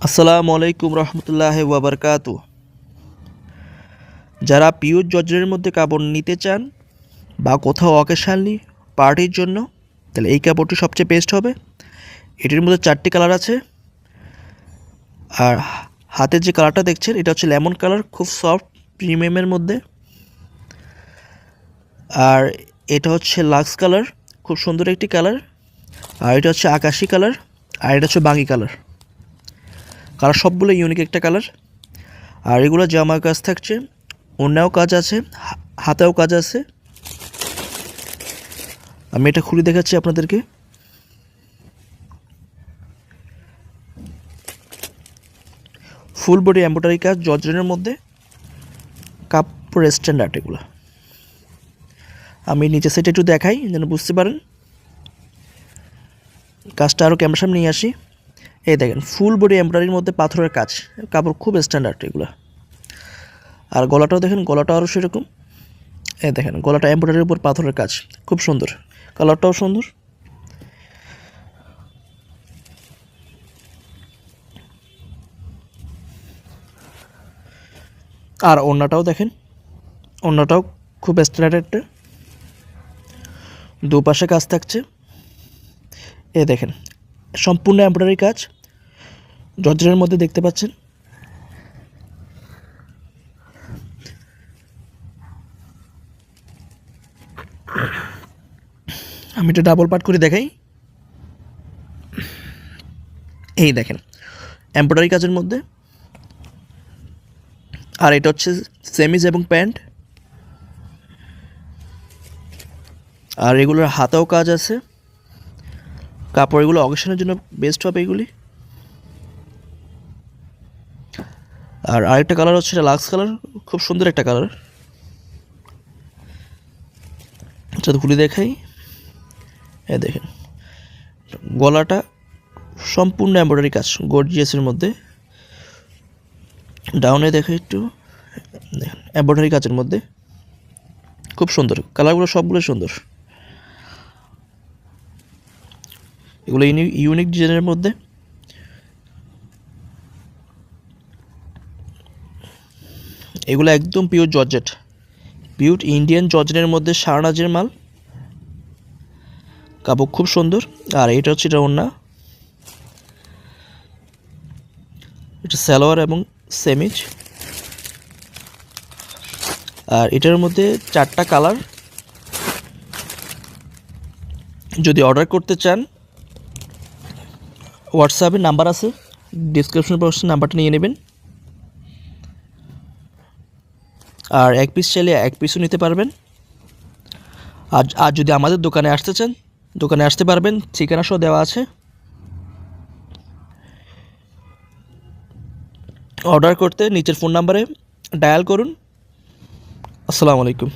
আসসালামু আলাইকুম রহমতুল্লাহি ওয়া বারাকাতুহু। যারা পিওর জর্জেটের মধ্যে কাপড় নিতে চান বা কোথাও অকেশনালি পার্টির জন্য, তাহলে এই কাপড়টি সবচেয়ে বেস্ট হবে। এটির মধ্যে 4টি কালার আছে। আর হাতে যে কালারটা দেখছেন এটা হচ্ছে লেমন কালার, খুব সফট প্রিমিয়ামের মধ্যে। আর এটা হচ্ছে লাক্স কালার, খুব সুন্দর একটি কালার। আর এটা হচ্ছে আকাশি কালার। আর এটা হচ্ছে বাঙ্গি কালার। কালার সবগুলো ইউনিক একটা কালার। আর এগুলো জামার কাজ থাকছে, ওড়নাও কাজ আছে, হাতেও কাজ আছে। আমি এটা খুলে দেখাচ্ছি আপনাদেরকে। ফুল বডি এমব্রয়ডারি কাজ জর্জেটের মধ্যে, কাপড় স্ট্যান্ডার্ড এগুলো। আমি নিচে সাইডে একটু দেখাই যেন বুঝতে পারেন। কাজটা আরও ক্যামেরার সামনে নিয়ে আসি। এই দেখেন ফুল বডি এমব্রয়ডারির মধ্যে পাথরের কাজ, কাপড় খুব স্ট্যান্ডার্ড এগুলো। আর গলাটাও দেখেন, গলাটা আরও সেরকম। এই দেখেন গলাটা এমব্রয়ডারির উপর পাথরের কাজ, খুব সুন্দর। কালারটাও সুন্দর। আর ওড়নাটাও দেখেন, ওড়নাটাও খুব স্ট্যান্ডার্ড একটা, দুপাশে কাজ থাকছে। এ দেখেন সম্পূর্ণ এমব্রয়ডারি কাজ জর্জেটের মধ্যে দেখতে পাচ্ছেন। আমি এটা ডাবল পার্ট করে দেখাই। এই দেখেন এমব্রয়ডারি কাজের মধ্যে। আর এটা হচ্ছে সেমিজ এবং প্যান্ট। আর এগুলোর হাতেও কাজ আছে। কাপড় এগুলো অকেশনের জন্য বেস্ট হবে এগুলি। আর আরেকটা কালার হচ্ছে এটা লাক্স কালার, খুব সুন্দর একটা কালার। এটা খুলে দেখাই। এ দেখেন গলাটা সম্পূর্ণ এমব্রয়ডারি কাজ গর্জিয়াসের মধ্যে। ডাউনে দেখে একটু, দেখেন এমব্রয়ডারি কাজের মধ্যে খুব সুন্দর। কালারগুলো সবগুলো সুন্দর। এগুলো ইউনিক ডিজাইনের মধ্যে। এগুলো একদম পিওর জর্জেট, পিওর ইন্ডিয়ান জর্জেটের মধ্যে সারানাজের মাল। কাপড় খুব সুন্দর। আর এটা হচ্ছে এটা ওড়না, এটা সালোয়ার এবং সেমিজ। আর এটার মধ্যে 4টা কালার। যদি অর্ডার করতে চান হোয়াটসঅ্যাপে নাম্বার আছে, ডিসক্রিপশন বক্সে নাম্বারটা নিয়ে নেবেন। আর এক পিস চাইলে এক পিসও নিতে পারবেন। আর যদি আমাদের দোকানে আসতে চান দোকানে আসতে পারবেন, ঠিকানা সহ দেওয়া আছে। অর্ডার করতে নিচের ফোন নাম্বারে ডায়াল করুন। আসসালামু আলাইকুম।